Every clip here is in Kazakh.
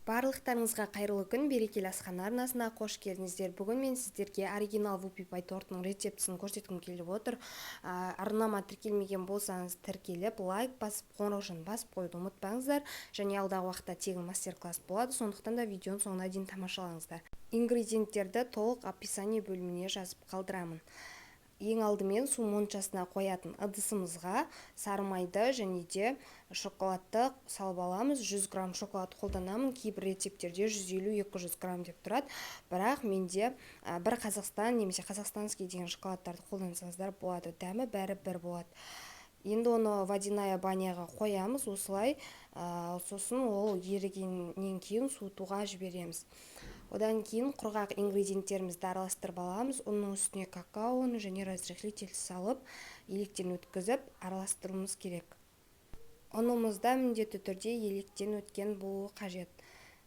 Барлықтарыңызға қайырлы күн, берекелі асхана арнасына қош келдіңіздер. Бүгін мен сіздерге оригинал вупи пай тортының рецептісін көрсеткім келіп отыр. Арнама тіркелмеген болсаңыз тіркеліп, лайк басып, қоңырау жонын басып қоюды ұмытпаңыздар. Және алдағы уақытта тегін мастер-класс болады, сондықтан да видеоны соңына дейін тамашалаңыздар. Ингредиенттерді толық описание бөліміне жазып қалдырамын. Ең алдымен су моншасына қоятын ыдысымызға сары майды және де шоколадты салып аламыз. 100 грамм шоколад қолданамын. Кейбір рецептерде 150-200 грамм деп тұрады. Бірақ менде бір Қазақстан немесе қазақстанский деген шоколадтарды қолдансаңыздар болады. Дәмі бәрі бір болады. Енді оны водяная баняға қоямыз, осылай. Сосын ол ерігеннен кейін суытуға жібереміз. Одан кейін құрғақ ингредиенттерімізді араластырып аламыз. Оның үстіне какаоны және разрыхлитель салып, електен өткізіп араластыруымыз керек. Ұнымызда міндетті түрде електен өткен болуы қажет.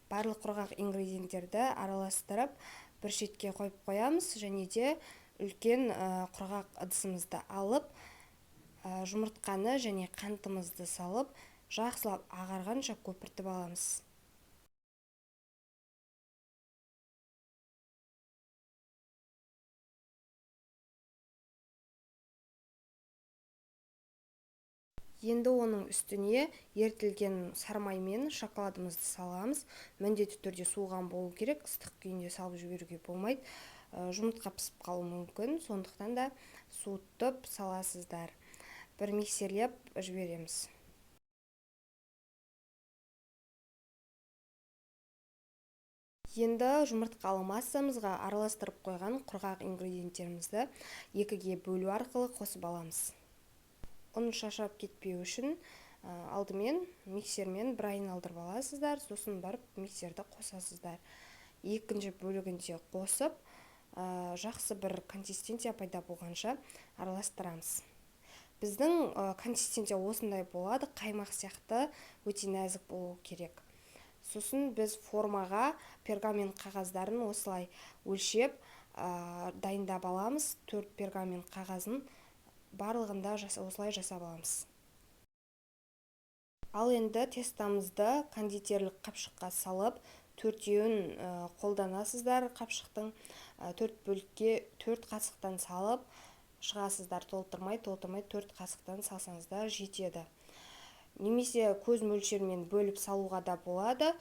Барлық құрғақ ингредиенттерді араластырып, бір шетке қойып қоямыз, және де үлкен құрғақ ыдысымызды алып, жұмыртқаны және қантымызды салып, жақсылап ағарғанша көпіртіп аламыз. Енді оның үстіне ертілген сармаймен шоколадымызды саламыз. Міндетті түрде суыған болу керек, ыстық күйінде салып жіберуге болмайды. Жұмыртқа пісіп қалуы мүмкін, сондықтан да суытып саласыздар. Бір миксерлеп жібереміз. Енді жұмыртқалы массамызға араластырып қойған құрғақ ингредиенттерімізді екіге бөлу арқылы қосып аламыз. Оны шашап кетпеу үшін алдымен миксермен бір айналдырып аласыздар, сосын барып миксерді қосасыздар. Екінші бөлігінде қосып, жақсы бір консистенция пайда болғанша араластырамыз. Біздің консистенция осындай болады, қаймақ сияқты өте нәзік болу керек. Сосын біз формаға пергамент қағаздарын осылай өлшеп дайындап аламыз. 4 пергамент қағазын барлығында осылай жасап аламыз. Ал енді тестамызды кондитерлік қапшыққа салып, 4-еуін қолданасыздар. Қапшықтың 4 бөлікке 4 қасықтан салып шығасыздар. Толтырмай 4 қасықтан салсаңыздар жетеді. Немесе көз мөлшермен бөліп салуға да болады.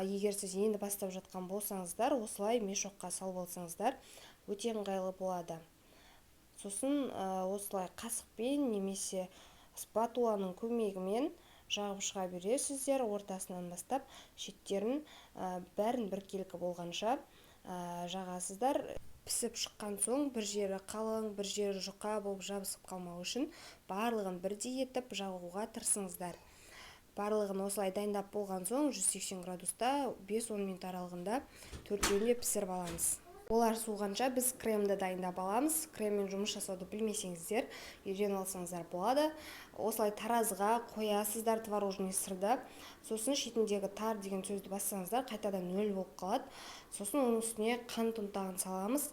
Егер сіз енді бастап жатқан болсаңыздар, осылай мешокқа салып алсаңыздар, өте ыңғайлы болады. Сосын осылай қасықпен немесе спатуланың көмегімен жағып шыға бересіздер. Ортасынан бастап шеттерін бәрін біркелкі болғанша жағасыздар. Пісіп шыққан соң бір жері қалың, бір жері жұқа болып жабысып қалмау үшін барлығын бірдей етіп жағуға тырысыңыздар. Барлығын осылай дайындап болған соң 180 градуста 5-10 минут аралығында 4-еуінде пісіріп аламыз. Олар суығанша біз кремді дайындап аламыз. Креммен жұмыс жасауды білмесеңіздер, үйреніп алсаңыздар болады. Осылай таразыға қоясыздар творожный сырды. Сосын шетіндегі тар деген сөзді бассаңыздар, қайтадан 0 болып қалады. Сосын оның үстіне қант ұнтағын саламыз.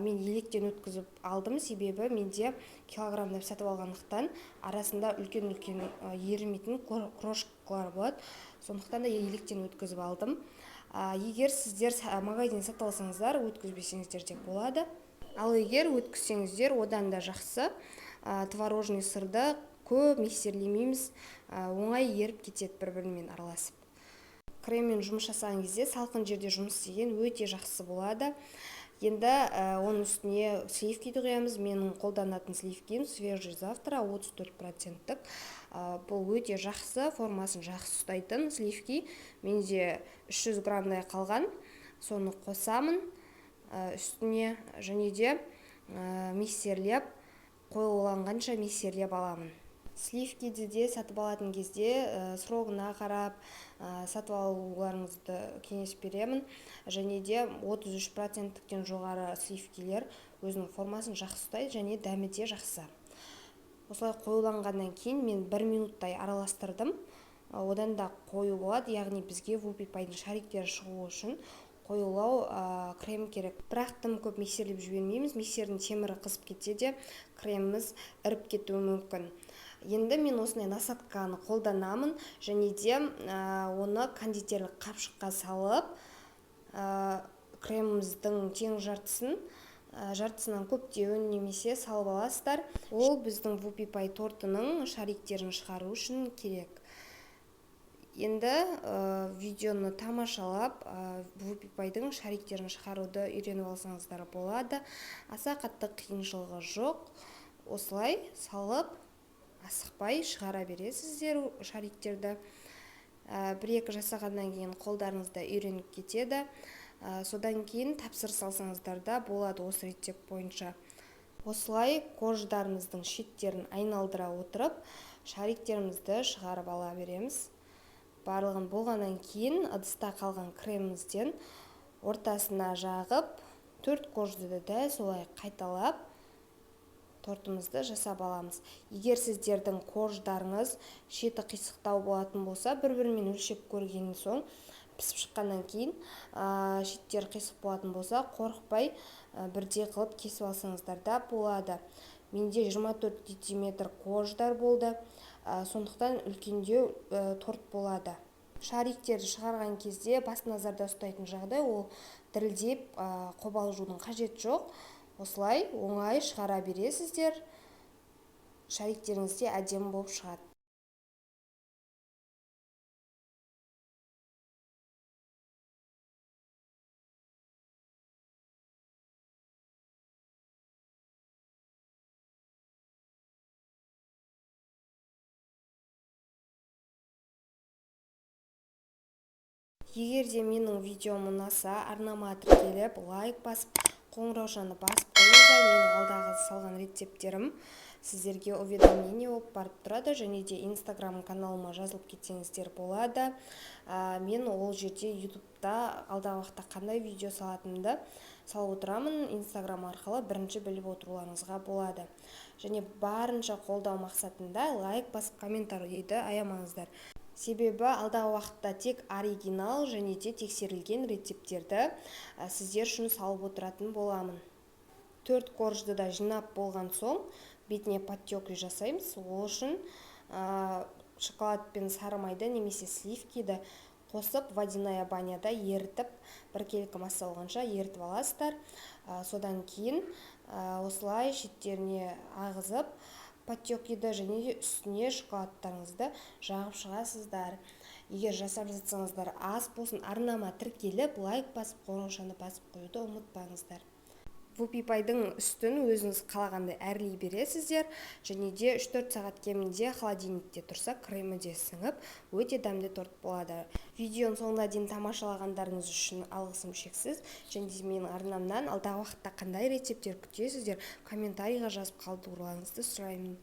Мен електен өткізіп алдым, себебі менде килограммдап сатып алғандықтан арасында үлкен-үлкен ерімейтін крошкалар болады. Сондықтан да електен өткізіп алдым. Егер сіздер магазин сатып алсаңыздар, өткізбесеңіздер де болады. Ал егер өткізсеңіздер, одан да жақсы. Творожный сырды көп миксерлемейміз, оңай еріп кетеді бір-бірімен араласып. Креммен жұмыс жасаған кезде салқын жерде жұмыс істеген өте жақсы болады. Енді оның үстіне сливкиді құямыз. Менің қолданатын сливким свежий завтра 34%. Бұл өте жақсы, формасын жақсы ұстайтын сливки. Менде 300 граммдай қалған. Соны қосамын үстіне, және де миксерлеп, қоюланғанша миксерлеп аламын. Сливкиді де сатып алатын кезде срогына қарап сатып алуларыңызды кеңес беремін. Және де 33%-тен жоғары сливкилер өзінің формасын жақсы ұстайды және дәмі де жақсы. Осылай қоюланғаннан кейін мен 1 минуттай араластырдым. Одан да қою болады, яғни бізге вупи пайдың шариктері шығуы үшін қоюлау крем керек. Бірақ тым көп миксерлеп жібермейміз. Миксердің темірі қызып кетсе де креміміз іріп кетуі мүмкін. Енді мен осындай насадканы қолданамын, және де оны кондитерлік қапшыққа салып, креміміздің тең жартысынан көптеуін немесе салып аласыздар. Ол біздің Whoopie Pie тортының шариктерін шығару үшін керек. Енді видеоны тамашалап, Whoopie Pie'дің шариктерін шығаруды үйреніп алсаңыздар болады. Аса қатты қиыншылығы жоқ. Осылай салып, асықпай шығара бересіздер шариктерді. Бір-екі жасағаннан кейін қолдарыңызда үйреніп кетеді. Содан кейін тапсырыс алсаңыздар да болады осы рецепт бойынша. Осылай кождарымыздың шеттерін айналдыра отырып, шариктерімізді шығарып ала береміз. Барлығын болғаннан кейін ыдыста қалған кремімізден ортасына жағып, 4 кожды да солай қайталап тортымызды жасап аламыз. Егер сіздердің кождарыңыз шеті қисықтау болатын болса, бір-бірімен өлшеп көрген соң, пісіп шыққаннан кейін шеттер қисық болатын болса, қорықпай бірдей қылып кесіп алсаңыздар да болады. Менде 24 дециметр кождар болды, сондықтан үлкендеу торт болады. Шариктерді шығарған кезде басты назарда ұстайтын жағдай ол дірілдеп қобалжудың қажеті жоқ. Осылай оңай шығара бересіздер, шариктеріңіз де әдемі болып шығады. Егер де менің видеом ұнаса, арнама тіркеліп, лайк басып, қоңыраушаны басып қойыңыздар. Менің алдағы салған рецепттерім сіздерге уведомление болып барып тұрады, және де Instagram каналыма жазылып кетсеңіздер болады. Мен ол жерде YouTube'да алдағы уақытта қандай видео салатынымды салып отырамын. Instagram арқылы бірінші біліп отыруларыңызға болады. Және барынша қолдау мақсатында лайк басып комментарийді аямаңыздар. Себебі алдағы уақытта тек оригинал және де тексерілген рецепттерді сіздер үшін салып отыратын боламын. 4 коржды да жинап болған соң, бетіне подтеки жасаймыз. Ол үшін шоколад пен сары майды немесе сливкиді қосып, водяная баняда ерітіп, біркелкі масса болғанша ерітіп аласыздар. Содан кейін осылай шеттеріне ағызып, подтекиді және де үстіне шоколадтарыңызды жағып шығасыздар. Егер жасап жатсаңыздар аз болсын, арнама тіркеліп, лайк басып, қоңыраушаны басып қоюды ұмытпаңыздар. Whoopie Pie'дің үстін өзіңіз қалағандай әрлей бересіздер, және де 3-4 сағат кемінде холодильникте тұрса, кремі де сіңіп, өте дәмді торт болады. Видеоның соңына дейін тамашалағандарыңыз үшін алғысым шексіз, және де менің арнамнан алдағы уақытта қандай рецепттер күтесіздер, комментарийға жазып қалдыруларыңызды сұраймын.